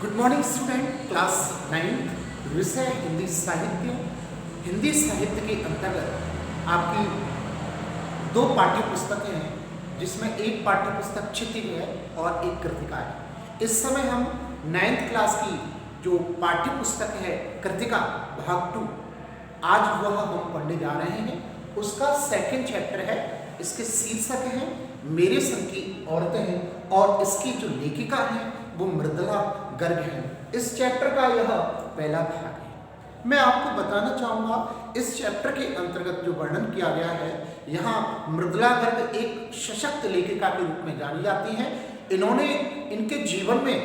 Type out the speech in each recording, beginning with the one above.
Good morning student, class 9 विषय हिंदी साहित्य। हिंदी साहित्य के अंतर्गत आपकी दो पाठ्य पुस्तकें हैं, जिसमें एक पाठ्य पुस्तक क्षितिज है और एक कृतिका है। इस समय हम 9th क्लास की जो पाठ्य पुस्तक है कृतिका भाग 2, आज वह हम पढ़ने जा रहे हैं। उसका सेकंड चैप्टर है। इसके शीर्षक है मेरे संग की औरतें हैं और इसकी जो लेखिका है वो मृदुला गर्ग है। इस चैप्टर का यह पहला भाग है। मैं आपको बताना चाहूँगा इस चैप्टर के अंतर्गत जो वर्णन किया गया है, यहाँ मृदुला गर्ग एक सशक्त लेखिका के रूप में जानी जाती हैं। इन्होंने इनके जीवन में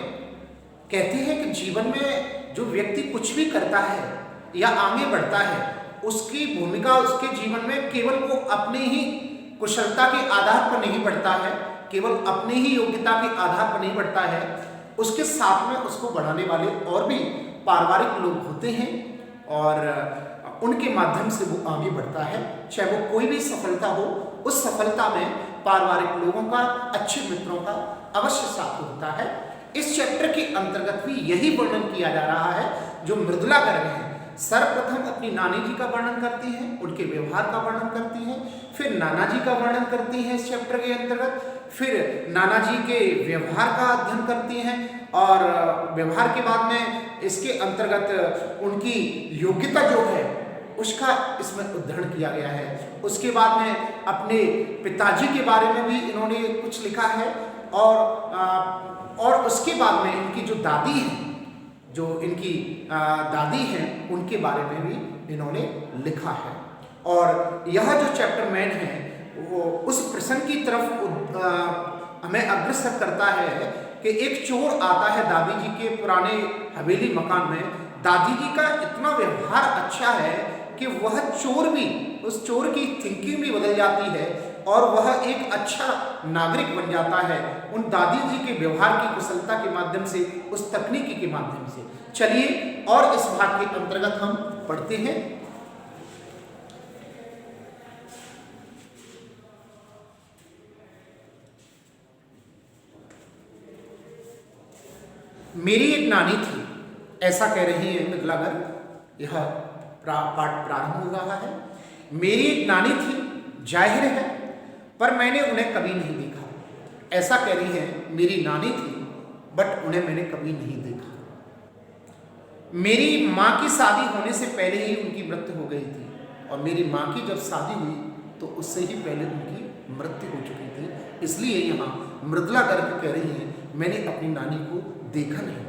कहते हैं कि जीवन में जो व्यक्ति कुछ भी करता है या आगे बढ़ता है, उसकी भूमिका उसके जीवन में केवल वो अपने ही कुशलता के आधार पर नहीं बढ़ता है, केवल अपने ही योग्यता के आधार पर नहीं बढ़ता है, उसके साथ में उसको बढ़ाने वाले और भी पारिवारिक लोग होते हैं और उनके माध्यम से वो आगे बढ़ता है। चाहे वो कोई भी सफलता हो, उस सफलता में पारिवारिक लोगों का, अच्छे मित्रों का अवश्य साथ होता है। इस चैप्टर के अंतर्गत भी यही वर्णन किया जा रहा है। जो मृदुला गर्ग है, सर्वप्रथम अपनी नानी जी का वर्णन करती हैं, उनके व्यवहार का वर्णन करती हैं, फिर नाना जी का वर्णन करती हैं इस चैप्टर के अंतर्गत, फिर नाना जी के व्यवहार का अध्ययन करती हैं और व्यवहार के बाद में इसके अंतर्गत उनकी योग्यता जो है उसका इसमें उद्धरण किया गया है। उसके बाद में अपने पिताजी के बारे में भी इन्होंने कुछ लिखा है और उसके बाद में इनकी जो दादी हैं, जो इनकी दादी हैं, उनके बारे में भी इन्होंने लिखा है। और यह जो चैप्टर मैन है वो उस प्रसंग की तरफ हमें अग्रसर करता है कि एक चोर आता है दादी जी के पुराने हवेली मकान में। दादी जी का इतना व्यवहार अच्छा है कि वह चोर भी, उस चोर की थिंकिंग भी बदल जाती है और वह एक अच्छा नागरिक बन जाता है उन दादी जी के व्यवहार की कुशलता के माध्यम से, उस तकनीकी के माध्यम से। चलिए और इस भाग के अंतर्गत हम पढ़ते हैं। मेरी एक नानी थी, ऐसा कह रही है मृदुला गर्ग। यह पाठ प्रारंभ हो रहा है। मेरी एक नानी थी, जाहिर है, पर मैंने उन्हें कभी नहीं देखा। ऐसा कह रही है, मेरी नानी थी बट उन्हें मैंने कभी नहीं देखा। मेरी माँ की शादी होने से पहले ही उनकी मृत्यु हो गई थी और मेरी माँ की जब शादी हुई तो उससे ही पहले उनकी मृत्यु हो चुकी थी। इसलिए यहाँ मृदुला गर्ग कह रही है, मैंने अपनी नानी को देखा नहीं।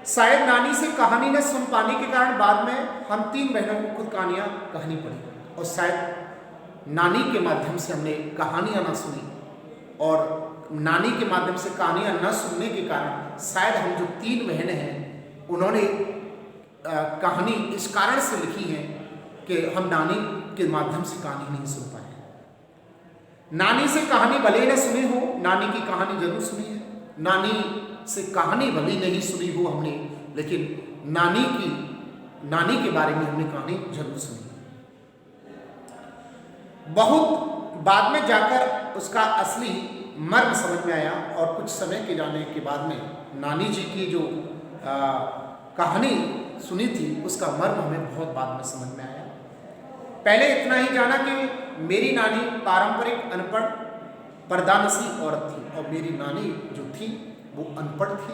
शायद नानी से कहानी न सुन पाने के कारण बाद में हम 3 बहनों को खुद कहानियां कहनी पड़ी और शायद नानी के माध्यम से हमने कहानियां ना सुनी और नानी के माध्यम से कहानियां न सुनने के कारण शायद हम जो 3 बहनें हैं उन्होंने कहानी इस कारण से लिखी है कि हम नानी के माध्यम से कहानी नहीं सुन पाए। नानी से कहानी भले न सुनी हो, नानी की कहानी जरूर सुनी है। नानी से कहानी भले नहीं सुनी हो हमने, लेकिन नानी के बारे में हमने कहानी जरूर सुनी। बहुत बाद में जाकर उसका असली मर्म समझ में आया और कुछ समय के जाने के बाद में नानी जी की जो कहानी सुनी थी उसका मर्म हमें बहुत बाद में समझ में आया। पहले इतना ही जाना कि मेरी नानी पारंपरिक अनपढ़ पर्दानसीब औरत थी और मेरी नानी जो थी वो अनपढ़ थी,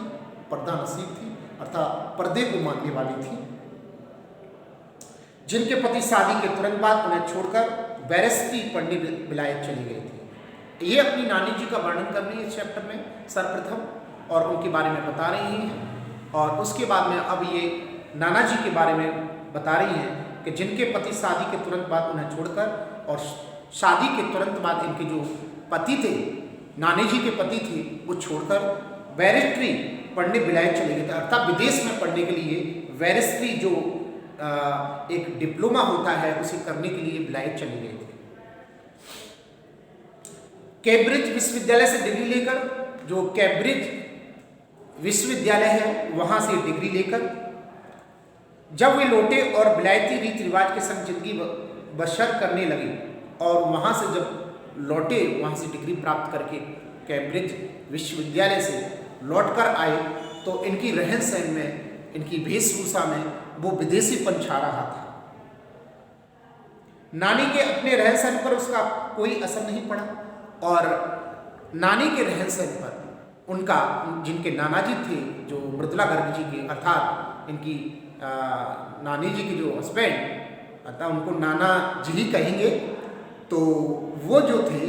पर्दानसीब थी, अर्थात पर्दे को मानने वाली थी, जिनके पति शादी के तुरंत बाद उन्हें छोड़कर बैरिस्ट्री पढ़ने विलायत चली गई थी। ये अपनी नानी जी का वर्णन कर रही है इस चैप्टर में सर्वप्रथम और उनके बारे में बता रही हैं और उसके बाद में अब ये नाना जी के बारे में बता रही हैं कि जिनके पति शादी के तुरंत बाद उन्हें छोड़कर और शादी के तुरंत बाद इनके जो पति थे, नानी जी के पति थे, वो छोड़कर बैरिस्ट्री पढ़ने विलायत चले गए थे। अर्थात विदेश में पढ़ने के लिए बैरिस्ट्री जो एक डिप्लोमा होता है उसे करने के लिए विलायत चले गए थे। कैम्ब्रिज विश्वविद्यालय से डिग्री लेकर, जो कैम्ब्रिज विश्वविद्यालय है वहाँ से डिग्री लेकर जब वे लौटे और विलायती रीति रिवाज के संग जिंदगी बसर करने लगे और वहाँ से जब लौटे, वहाँ से डिग्री प्राप्त करके कैम्ब्रिज विश्वविद्यालय से लौटकर आए तो इनकी रहन सहन में, इनकी वेशभूषा में वो विदेशीपन छा रहा था। नानी के अपने रहन सहन पर उसका कोई असर नहीं पड़ा और नानी के रहन सहन पर उनका, जिनके नाना जी थे जो मृदुला गर्ग जी के, अर्थात इनकी नानी जी के जो हस्बैंड, अर्थात उनको नाना जी ही कहेंगे, तो वो जो थे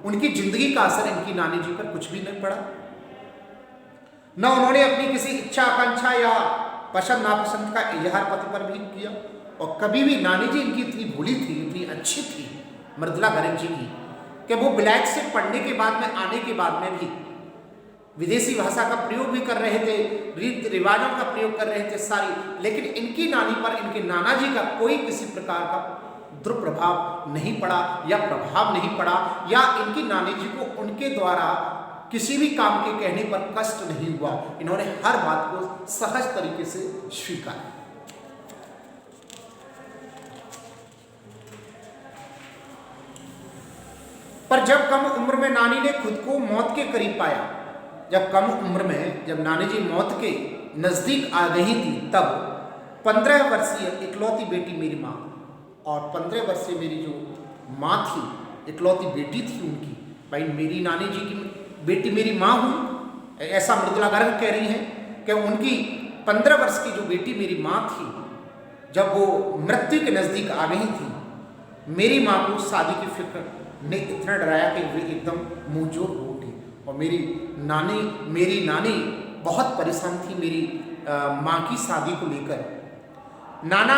उनकी जिंदगी का असर इनकी नानी जी पर कुछ भी नहीं पड़ा। न उन्होंने अपनी किसी इच्छा आकांक्षा या पसंद नापसंद का इजहार पति पर भी किया और कभी भी नानी जी इनकी इतनी भोली थी, इतनी अच्छी थी मृदुला गर्ग जी की, कि वो ब्लैक से पढ़ने के बाद में, आने के बाद में भी विदेशी भाषा का प्रयोग भी कर रहे थे, रीति रिवाजों का प्रयोग कर रहे थे सारी, लेकिन इनकी नानी पर, इनके नाना जी का कोई किसी प्रकार का दुष्प्रभाव नहीं पड़ा या प्रभाव नहीं पड़ा, या इनकी नानी जी को उनके द्वारा किसी भी काम के कहने पर कष्ट नहीं हुआ। इन्होंने हर बात को सहज तरीके से स्वीकारा। पर जब कम उम्र में नानी ने खुद को मौत के करीब पाया, जब कम उम्र में, जब नानी जी मौत के नजदीक आ गई थी, तब 15 वर्षीय इकलौती बेटी मेरी माँ, और 15 वर्षीय मेरी जो माँ थी, इकलौती बेटी थी उनकी, भाई मेरी नानी जी की बेटी मेरी माँ हुई, ऐसा मृदुला गर्ग कह रही हैं कि उनकी 15 वर्ष की जो बेटी मेरी माँ थी, जब वो मृत्यु के नज़दीक आ गई थी, मेरी माँ को शादी की फिक्र ने इतना डराया कि वे एकदम मुँहजोर हो उठी और मेरी नानी बहुत परेशान थी मेरी माँ की शादी को लेकर। नाना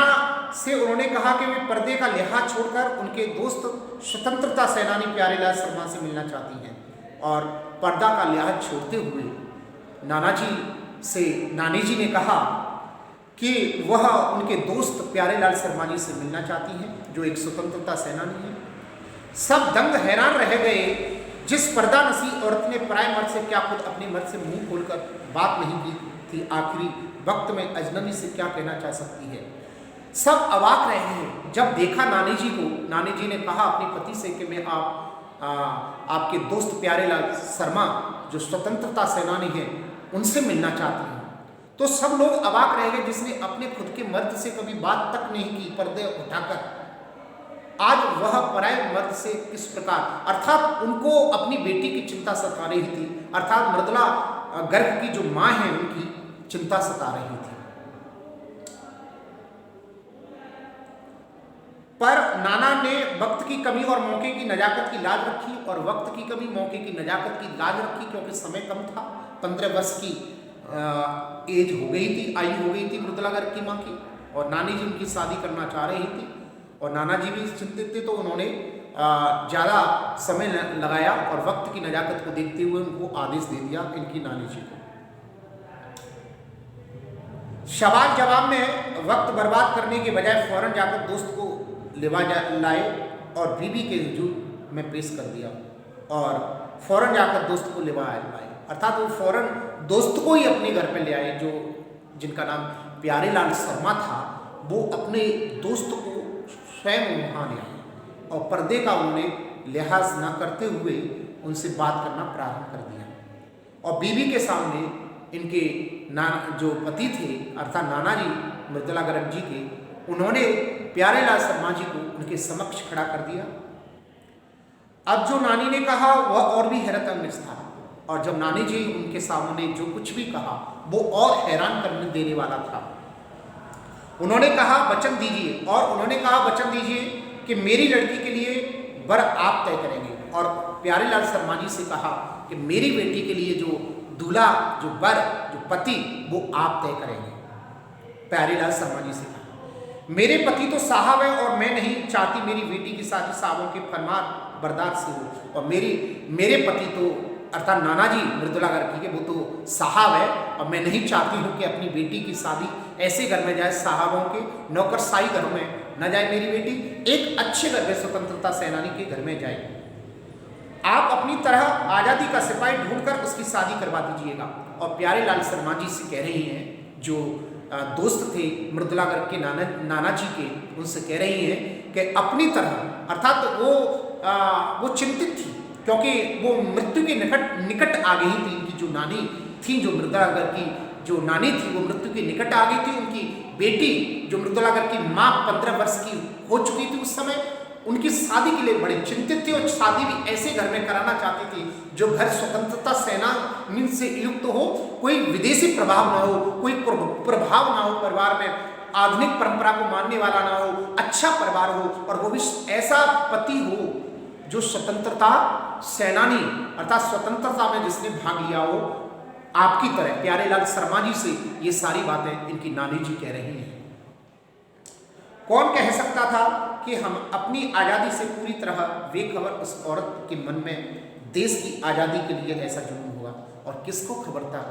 से उन्होंने कहा कि वे पर्दे का लिहाज छोड़कर उनके दोस्त स्वतंत्रता सेनानी प्यारेलाल शर्मा से मिलना चाहती हैं, और पर्दा का लिहाज छोड़ते हुए नाना जी से नानी जी ने कहा कि वह उनके दोस्त प्यारेलाल शर्मा जी से मिलना चाहती हैं, जो एक स्वतंत्रता सेनानी है। सब दंग हैरान रह गए, जिस पर्दा नसी औरत ने पराए मर्द से क्या खुद अपने मर्द से मुंह खोलकर बात नहीं की थी, आखिरी वक्त में अजनबी से क्या कहना चाह सकती है। सब अवाक रहे हैं जब देखा नानी जी को। नानी जी ने कहा अपने पति से कि मैं आपके दोस्त प्यारेलाल शर्मा जो स्वतंत्रता सेनानी हैं उनसे मिलना चाहती हूँ। तो सब लोग अवाक रह गए, जिसने अपने खुद के मर्द से कभी बात तक नहीं की पर्दे उठाकर, आज वह पराये मर्द से किस प्रकार, अर्थात उनको अपनी बेटी की चिंता सता रही थी, अर्थात मृदुला गर्ग की जो माँ है उनकी चिंता सता रही थी। पर नाना ने वक्त की कमी और मौके की नजाकत की लाज रखी, और वक्त की कमी, मौके की नजाकत की लाज रखी, क्योंकि समय कम था। 15 वर्ष की एज हो गई थी, आयु हो गई थी मृदुला गर्ग की माँ की, और नानी जी उनकी शादी करना चाह रही थी, और नाना जी भी चिंतित थे, तो उन्होंने ज़्यादा समय लगाया और वक्त की नजाकत को देखते हुए उनको आदेश दे दिया इनकी नानी जी को। सवाल जवाब में वक्त बर्बाद करने के बजाय फौरन जाकर दोस्त को लिवा लाए और बीवी के हुजूर में पेश कर दिया, और फौरन जाकर दोस्त को लिवा लाए, अर्थात वो फौरन दोस्त को ही अपने घर पे ले आए, जो जिनका नाम प्यारेलाल शर्मा था, वो अपने दोस्त को स्वयं वहाँ ले आए और पर्दे का उन्होंने लिहाज न करते हुए उनसे बात करना प्रारंभ कर दिया, और बीवी के सामने इनके जो पति थे अर्थात नाना जी मृदुला गर्ग जी के, उन्होंने प्यारेलाल शर्मा जी को उनके समक्ष खड़ा कर दिया। अब जो नानी ने कहा वह और भी हैरत अंगेज था, और जब नानी जी उनके सामने जो कुछ भी कहा वो और हैरान करने देने वाला था। उन्होंने कहा वचन दीजिए, और उन्होंने कहा वचन दीजिए कि मेरी लड़की के लिए वर आप तय करेंगे, और प्यारेलाल शर्मा जी से कहा कि मेरी बेटी के लिए जो दूल्हा, जो वर, जो पति, वो आप तय करेंगे। प्यारेलाल शर्मा जी से कहा मेरे पति तो साहब है, और मैं नहीं चाहती मेरी बेटी की शादी साहबों के फरमान बरदार से हो, और मेरे पति तो अर्थात नाना जी मृदुला गर्ग के वो तो साहब है, और मैं नहीं चाहती हूँ कि अपनी बेटी की शादी ऐसे घर में जाए, साहबों के नौकरशाही घरों में न जाए मेरी बेटी, एक अच्छे घर में स्वतंत्रता सेनानी के घर में जाए। आप अपनी तरह आज़ादी का सिपाही ढूंढकर उसकी शादी करवा दीजिएगा। और प्यारेलाल शर्मा जी से कह रही हैं, जो दोस्त थे मृदुला गर्ग के नाना जी के, उनसे कह रही हैं कि अपनी तरह, अर्थात वो चिंतित थी, क्योंकि वो मृत्यु के निकट आ गई थी इनकी जो नानी थी, जो मृदुलागर की जो नानी थी, वो मृत्यु के निकट आ गई थी। उनकी बेटी जो मृदुलागर की माँ 15 वर्ष की हो चुकी थी उस समय, उनकी शादी के लिए बड़े चिंतित थे और शादी भी ऐसे घर में कराना चाहती थी जो घर स्वतंत्रता सेनानी से युक्त हो, कोई विदेशी प्रभाव ना हो, कोई प्रभाव ना हो परिवार में, आधुनिक परंपरा को मानने वाला ना हो, अच्छा परिवार हो, और वो भी ऐसा पति हो जो स्वतंत्रता सेनानी अर्थात स्वतंत्रता में जिसने भाग लिया हो, आपकी तरह प्यारेलाल शर्मा जी से ये सारी बातें इनकी नानी जी कह रही हैं। कौन कह सकता था कि हम अपनी आज़ादी से पूरी तरह बेखबर उस औरत के मन में देश की आज़ादी के लिए ऐसा जुनून हुआ, और किसको खबर था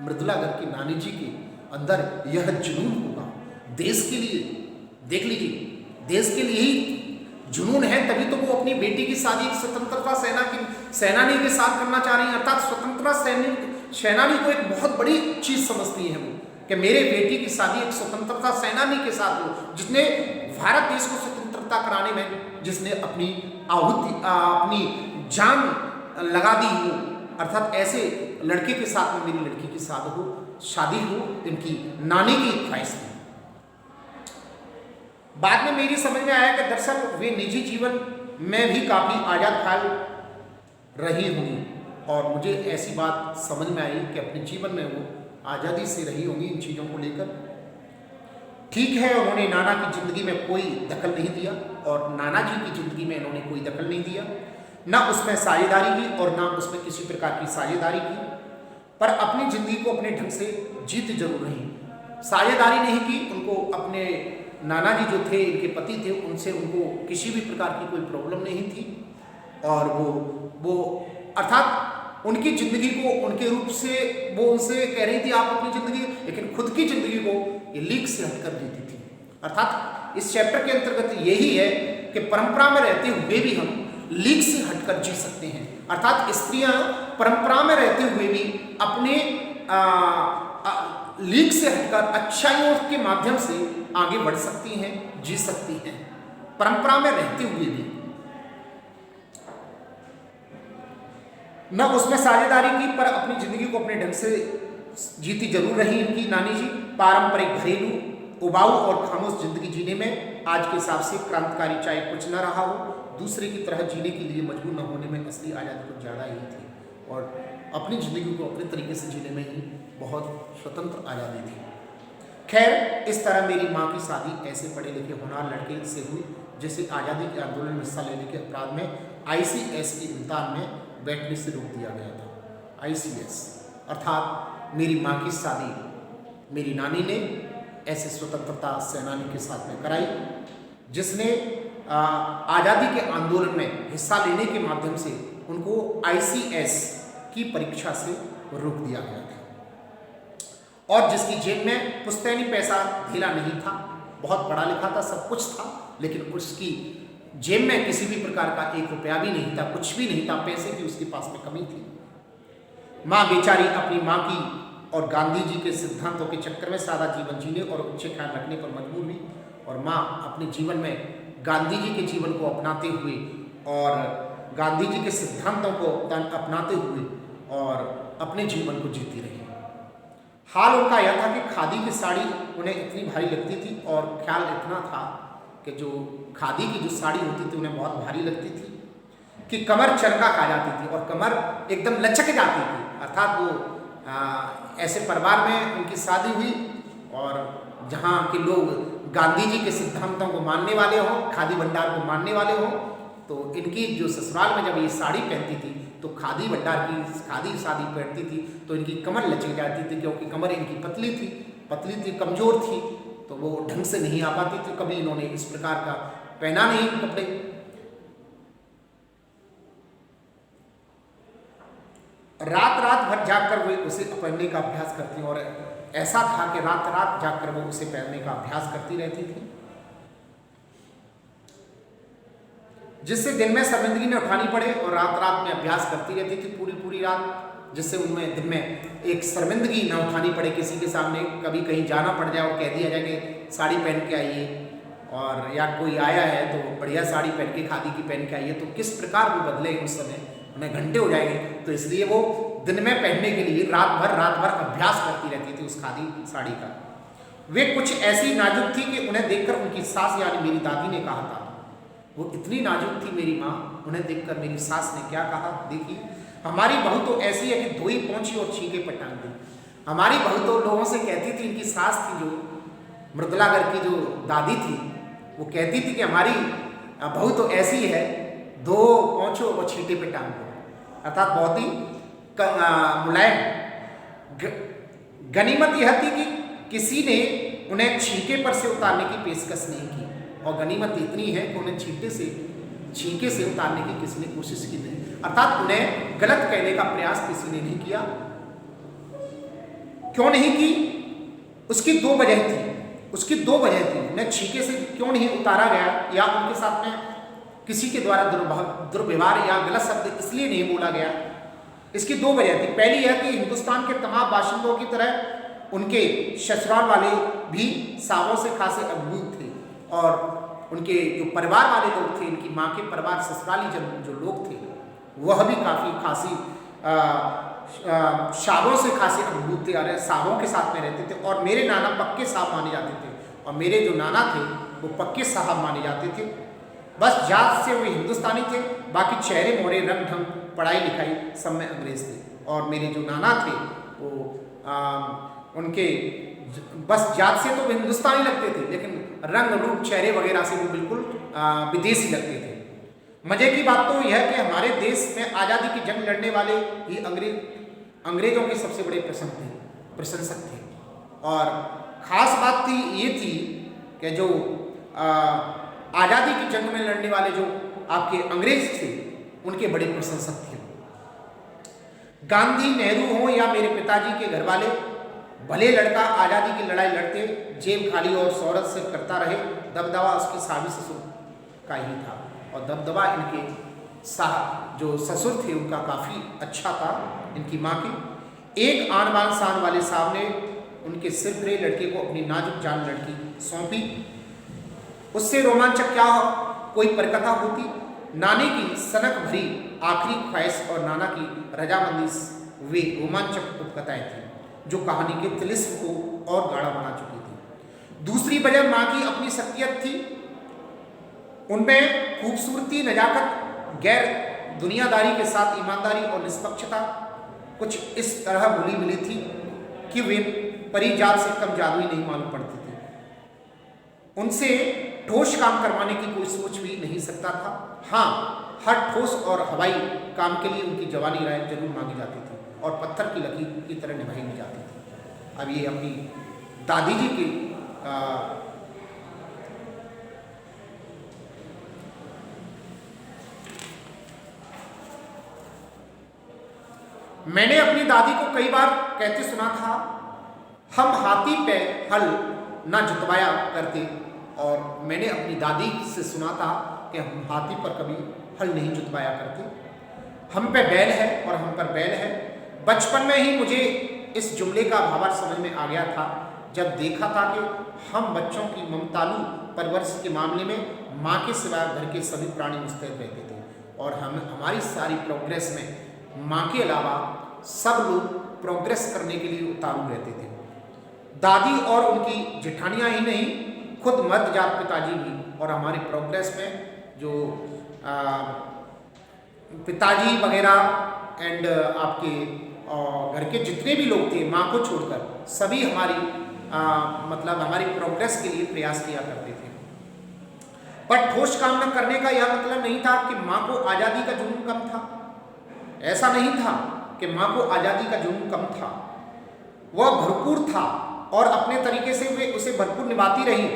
मृदुलागर की नानी जी के अंदर यह जुनून होगा देश के लिए। देख लीजिए, देश के लिए ही जुनून है, तभी तो वो अपनी बेटी की शादी स्वतंत्रता सेनानी के साथ करना चाह रही है। अर्थात स्वतंत्रता सेनानी को एक बहुत बड़ी चीज समझती है वो, कि मेरे बेटी की शादी एक स्वतंत्रता सेनानी के साथ हो, जिसने भारत देश को स्वतंत्रता कराने में जिसने अपनी आहुति अपनी जान लगा दी हो। अर्थात ऐसे लड़के के साथ में मेरी लड़की की शादी हो, इनकी नानी की ख्वाहिश थी। बाद में मेरी समझ में आया कि दरअसल वे निजी जीवन में भी काफ़ी आज़ाद ख्याल रही होंगी, और मुझे ऐसी बात समझ में आई कि अपने जीवन में वो आज़ादी से रही होंगी इन चीज़ों को लेकर। ठीक है, उन्होंने नाना की ज़िंदगी में कोई दखल नहीं दिया, और नाना जी की ज़िंदगी में इन्होंने कोई दखल नहीं दिया, ना उसमें साझेदारी की और ना उसमें किसी प्रकार की साझेदारी की, पर अपनी ज़िंदगी को अपने ढंग से जीत जरूर रही। साझेदारी नहीं की, उनको अपने नाना जी जो थे, इनके पति थे, उनसे उनको किसी भी प्रकार की कोई प्रॉब्लम नहीं थी, और वो अर्थात उनकी ज़िंदगी को उनके रूप से वो उनसे कह रही थी आप अपनी ज़िंदगी, लेकिन खुद की ज़िंदगी को ये लीक से हटकर जीती थी। अर्थात इस चैप्टर के अंतर्गत यही है कि परंपरा में रहते हुए भी हम लीक से हटकर जी सकते हैं। अर्थात स्त्रियां परंपरा में रहते हुए भी अपने लीक से हटकर अच्छाइयों के माध्यम से आगे बढ़ सकती हैं, जी सकती हैं, परंपरा में रहते हुए भी। न उसमें साझेदारी की, पर अपनी जिंदगी को अपने ढंग से जीती जरूर रही इनकी नानी जी। पारंपरिक घरेलू उबाऊ और खामोश जिंदगी जीने में आज के हिसाब से क्रांतिकारी चाहे कुछ न रहा हो, दूसरे की तरह जीने के लिए मजबूर न होने में असली आज़ादी कुछ ज़्यादा ही थी, और अपनी ज़िंदगी को अपने तरीके से जीने में ही बहुत स्वतंत्र आज़ादी थी। खैर, इस तरह मेरी माँ की शादी ऐसे पढ़े लिखे होनहार लड़के से हुई जिसे आज़ादी के आंदोलन में हिस्सा लेने के अपराध में ICS के इम्तिहान में बैठने से रोक दिया गया था। ICS अर्थात मेरी माँ की शादी मेरी नानी ने ऐसे स्वतंत्रता सेनानी के साथ में कराई, जिसने आज़ादी के आंदोलन में हिस्सा लेने के माध्यम से उनको ICS की परीक्षा से रोक दिया गया था, और जिसकी जेब में पुश्तैनी पैसा ढीला नहीं था, बहुत पढ़ा लिखा था, सब कुछ था, लेकिन उसकी जेब में किसी भी प्रकार का 1 रुपया भी नहीं था, कुछ भी नहीं था, पैसे की उसके पास में कमी थी। माँ बेचारी अपनी माँ की और गांधी जी के सिद्धांतों के चक्कर में सादा जीवन जीने और उच्च ख्याल रखने पर मजबूर हुई, और माँ अपने जीवन में गांधी जी के जीवन को अपनाते हुए और गांधी जी के सिद्धांतों को अपनाते हुए और अपने जीवन को जीती रही। हाल उनका यह था कि खादी की साड़ी उन्हें इतनी भारी लगती थी, और ख्याल इतना था कि जो खादी की जो साड़ी होती थी उन्हें बहुत भारी लगती थी कि कमर चरका खा जाती थी और कमर एकदम लचक जाती थी। अर्थात वो ऐसे परिवार में उनकी शादी हुई, और जहाँ के लोग गांधी जी के सिद्धांतों को मानने वाले हों, खादी भंडार को मानने वाले हों, तो इनकी जो ससुराल में जब ये साड़ी पहनती थी तो खादी भंडार की खादी शादी पहनती थी तो इनकी कमर लचक जाती थी, क्योंकि कमर इनकी पतली थी, कमज़ोर थी, तो वो ढंग से नहीं आ पाती थी। कभी इन्होंने इस प्रकार का पहना नहीं कपड़े। रात भर जागकर वे उसे पहनने का अभ्यास करती, और ऐसा था कि रात जागकर वो उसे पहनने का अभ्यास करती रहती थी, जिससे दिन में शर्मिंदगी न उठानी पड़े, और रात में अभ्यास करती रहती थी पूरी रात, जिससे उनमें दिन में एक शर्मिंदगी न उठानी पड़े किसी के सामने। कभी कहीं जाना पड़ जाए और कह दिया जाए कि साड़ी पहन के आइए, और या कोई आया है तो बढ़िया साड़ी पहन के खादी की पहन के आइए, तो किस प्रकार वो बदले उस समय, उन्हें घंटे हो जाएंगे। तो इसलिए वो दिन में पहनने के लिए रात भर अभ्यास करती रहती थी उस खादी साड़ी का। वे कुछ ऐसी नाजुक थी कि उन्हें देखकर उनकी सास यानी मेरी दादी ने कहा था, वो इतनी नाजुक थी मेरी माँ, उन्हें देखकर मेरी सास ने क्या कहा, देखिए हमारी बहू तो ऐसी है कि धोई पहुंची और छींके पर टांग दी। हमारी बहू तो लोगों से कहती थी, इनकी सास थी जो मृदुलागर की जो दादी थी, वो कहती थी कि हमारी बहू तो ऐसी है, दो पहुंचो और छींटे पे टांग दो, अर्थात बहुत ही मुलायम। गनीमत यह थी कि किसी ने उन्हें छींके पर से उतारने की पेशकश नहीं की, और गनीमत इतनी है कि उन्हें छींके से उतारने की किसी ने कोशिश की नहीं, अर्थात उन्हें गलत कहने का प्रयास किसी ने नहीं किया। क्यों नहीं की? उसकी दो वजह थी। उन्हें छींके से क्यों नहीं उतारा गया, या उनके साथ में किसी के द्वारा दुर्व्यवहार या गलत शब्द इसलिए नहीं बोला गया, इसकी दो वजह थी। पहली यह कि हिंदुस्तान के तमाम बाशिंदों की तरह उनके ससुराल वाले भी सावों से खासे अभिभूत थे, और उनके जो परिवार वाले लोग थे, इनकी माँ के परिवार ससुराली जो लोग थे, वह भी खासी सावों से खासे अभिभूत थे, अरे सावों के साथ में रहते थे। और मेरे नाना पक्के साहब माने जाते थे, और मेरे जो नाना थे वो पक्के साहब माने जाते थे। बस जात से वे हिंदुस्तानी थे, बाकी चेहरे मोहरे रंग ढंग पढ़ाई लिखाई सब में अंग्रेज थे। और मेरे जो नाना थे वो उनके बस जात से तो वे हिंदुस्तानी लगते थे, लेकिन रंग रूप चेहरे वगैरह से वो बिल्कुल विदेशी लगते थे। मजे की बात तो यह है कि हमारे देश में आज़ादी की जंग लड़ने वाले ही अंग्रेजों के सबसे बड़े प्रशंसक थे। और ख़ास बात ये थी कि जो आज़ादी की जंग में लड़ने वाले जो आपके अंग्रेज थे, उनके बड़े प्रशंसक थे। गांधी, नेहरू हो या मेरे पिताजी के घर वाले, भले लड़का आज़ादी की लड़ाई लड़ते जेब खाली और शौहरत से करता रहे, दबदबा उसके सावी ससुर का ही था। और दबदबा इनके जो ससुर थे उनका काफ़ी अच्छा था, इनकी माँ के। एक आन बान शान वाले साहब ने उनके सिर फिरे लड़के को अपनी नाजुक जान लड़की सौंपी। उससे रोमांचक क्या कोई परिकथा होती। नानी की सनक भरी आखिरी ख्वाहिश और नाना की रजामंदी वे रोमांचक उपकथाएं थी, जो कहानी के तिलिस्म को और गाढ़ा बना चुकी थी। दूसरी वजह माँ की अपनी शख्सियत थी, उनमें खूबसूरती, नजाकत, गैर दुनियादारी के साथ ईमानदारी और निष्पक्षता कुछ इस तरह घुली मिली थी कि वे परिजात से कम जादुई नहीं मालूम पड़ती थी। उनसे ठोस काम करवाने की कोई सोच भी नहीं सकता था। हाँ, हर ठोस और हवाई काम के लिए उनकी जवानी राय जरूर मांगी जाती थी और पत्थर की लकीर की तरह निभाई भी जाती थी। अब ये अपनी दादी जी की मैंने अपनी दादी को कई बार कहते सुना था, हम हाथी पे हल ना जुतवाया करते, और मैंने अपनी दादी से सुना था कि हम हाथी पर कभी हल नहीं जुतवाया करते, हम पे बैल है और हम पर बैल है। बचपन में ही मुझे इस जुमले का भावार्थ समझ में आ गया था, जब देखा था कि हम बच्चों की ममतालू परवरिश के मामले में माँ के सिवा घर के सभी प्राणी मुस्तैद रहते थे, और हमारी सारी प्रोग्रेस में माँ के अलावा सब लोग प्रोग्रेस करने के लिए उतारू रहते थे। दादी और उनकी जेठानियाँ ही नहीं, खुद मर्द जात पिताजी भी, और हमारे प्रोग्रेस में जो पिताजी वगैरह एंड आपके घर के जितने भी लोग थे माँ को छोड़कर, सभी हमारी मतलब हमारी प्रोग्रेस के लिए प्रयास किया करते थे। पर ठोस काम न करने का यह मतलब नहीं था कि माँ को आज़ादी का जुनून कम था। ऐसा नहीं था कि माँ को आज़ादी का जुनून कम था, वह भरपूर था और अपने तरीके से वे उसे भरपूर निभाती रही।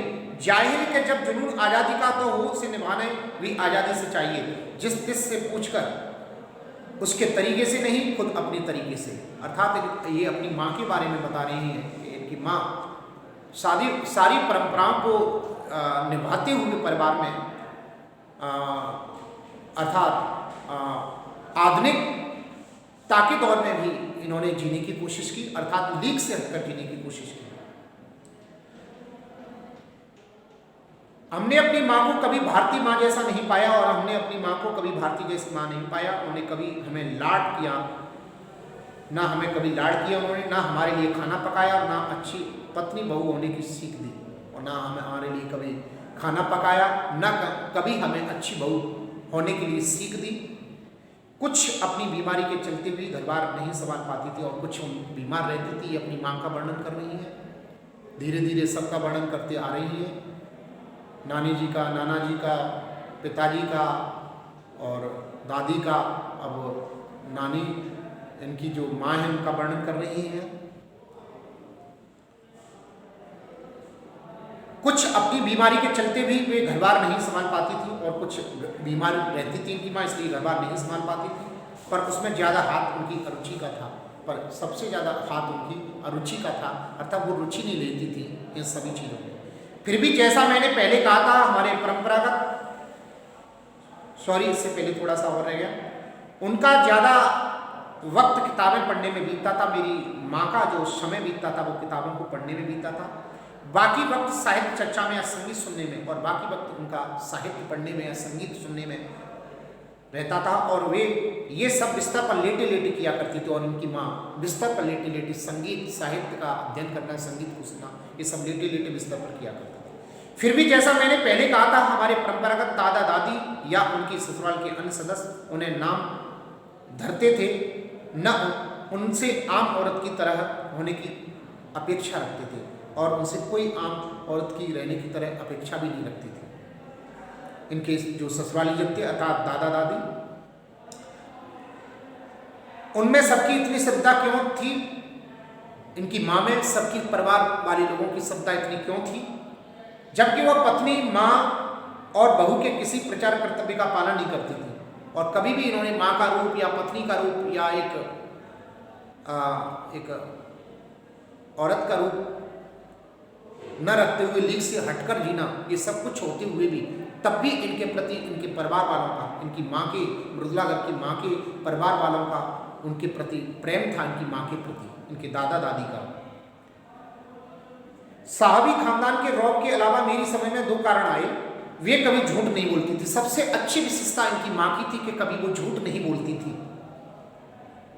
जाहिर है कि जब जुनून आज़ादी का तो हो, उसे निभाने भी आज़ादी से चाहिए, जिस से पूछकर उसके तरीके से नहीं, खुद अपने तरीके से। अर्थात ये अपनी माँ के बारे में बता रहे हैं कि इनकी माँ सारी परंपराओं को निभाते हुए परिवार में अर्थात आधुनिकता के दौर में भी इन्होंने जीने की कोशिश की, अर्थात लीक से हटकर जीने की कोशिश की। हमने अपनी माँ को कभी भारतीय माँ जैसा नहीं पाया, और हमने अपनी माँ को कभी भारतीय जैसी माँ नहीं पाया। उन्होंने कभी हमें लाड किया, ना हमें कभी लाड़ किया उन्होंने, ना हमारे लिए खाना पकाया, ना अच्छी पत्नी बहू होने की सीख दी, और ना हमारे लिए कभी खाना पकाया, ना कभी हमें अच्छी बहू होने के लिए सीख दी। कुछ अपनी बीमारी के चलते हुए घर बार नहीं संभाल पाती थी और कुछ बीमार रहती थी। अपनी माँ का वर्णन कर रही है, धीरे धीरे सबका वर्णन करते आ रही है, नानी जी का, नाना जी का, पिताजी का और दादी का। अब नानी, इनकी जो माँ है, उनका वर्णन कर रही है। कुछ अपनी बीमारी के चलते भी वे घर बार नहीं संभाल पाती थी और कुछ बीमार रहती थी इनकी माँ, इसलिए घर बार नहीं संभाल पाती थी, पर उसमें ज़्यादा हाथ उनकी अरुचि का था। पर सबसे ज़्यादा हाथ उनकी अरुचि का था, अर्थात वो रुचि नहीं लेती थी इन सभी चीज़ों में। फिर भी जैसा मैंने पहले कहा था, हमारे परंपरागत, सॉरी इससे पहले थोड़ा सा और रह गया, उनका ज़्यादा वक्त किताबें पढ़ने में बीतता था। मेरी माँ का जो समय बीतता था वो किताबों को पढ़ने में बीतता था। बाकी वक्त साहित्य चर्चा में या संगीत सुनने में, और बाकी वक्त उनका साहित्य पढ़ने में या संगीत सुनने में रहता था। और वे ये सब बिस्तर पर लेटे लेटे किया करती थी, और इनकी माँ बिस्तर पर लेटे लेटे संगीत, साहित्य का अध्ययन करना, संगीत को सुनना, ये सब लेटे लेटे बिस्तर पर किया करती थी। फिर भी जैसा मैंने पहले कहा था, हमारे परंपरागत दादा दादी या उनकी ससुराल के अन्य सदस्य उन्हें नाम धरते थे, न उनसे आम औरत की तरह होने की अपेक्षा रखते थे, और उनसे कोई आम औरत की रहने की तरह अपेक्षा भी नहीं रखती थी। इनके जो ससुराली जब थे अर्थात दादा दादी, उनमें सबकी इतनी श्रद्धा क्यों थी? इनकी माँ में सबकी परिवार वाले लोगों की श्रद्धा इतनी क्यों थी? जबकि वह पत्नी, माँ और बहू के किसी प्रचार कर्तव्य का पालन नहीं करती थी, और कभी भी इन्होंने माँ का रूप या पत्नी का रूप या एक औरत का रूप न रखते हुए लीक से हटकर जीना, ये सब कुछ होते हुए भी तब भी इनके प्रति इनके परिवार वालों का, इनकी माँ के, मृदुलागर की माँ के परिवार वालों का उनके प्रति प्रेम था, इनकी माँ के प्रति, इनके दादा दादी का। साहबी खानदान के रौब के अलावा मेरी समझ में दो कारण आए। वे कभी झूठ नहीं बोलती थी। सबसे अच्छी विशेषता इनकी माँ की थी कि कभी वो झूठ नहीं बोलती थी।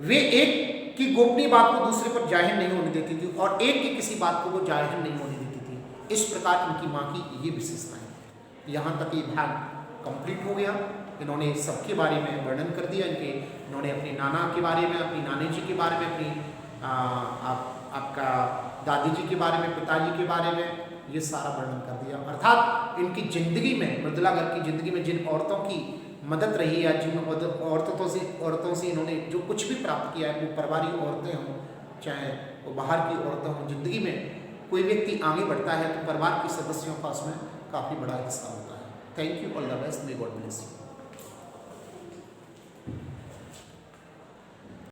वे एक की गोपनीय बात को दूसरे पर जाहिर नहीं होने देती थी, और एक की किसी बात को वो जाहिर नहीं होने देती थी। इस प्रकार इनकी माँ की ये विशेषताएं। यहाँ तक ये भाग कंप्लीट हो गया। इन्होंने सबके बारे में वर्णन कर दिया। इन्होंने अपने नाना के बारे में, अपनी नानी जी के बारे में, अपनी आपका दादी जी के बारे में, पिताजी के बारे में ये सारा वर्णन कर दिया। अर्थात इनकी जिंदगी में, मृदुलागर की जिंदगी में जिन औरतों की मदद रही या जिन औरतों से इन्होंने जो कुछ भी प्राप्त किया है, वो परिवारिक औरतें हों चाहे वो बाहर की औरतें हों, जिंदगी में कोई व्यक्ति आगे बढ़ता है तो परिवार के सदस्यों का उसमें काफ़ी बड़ा हिस्सा होता है। Thank you, all the best, may God bless you.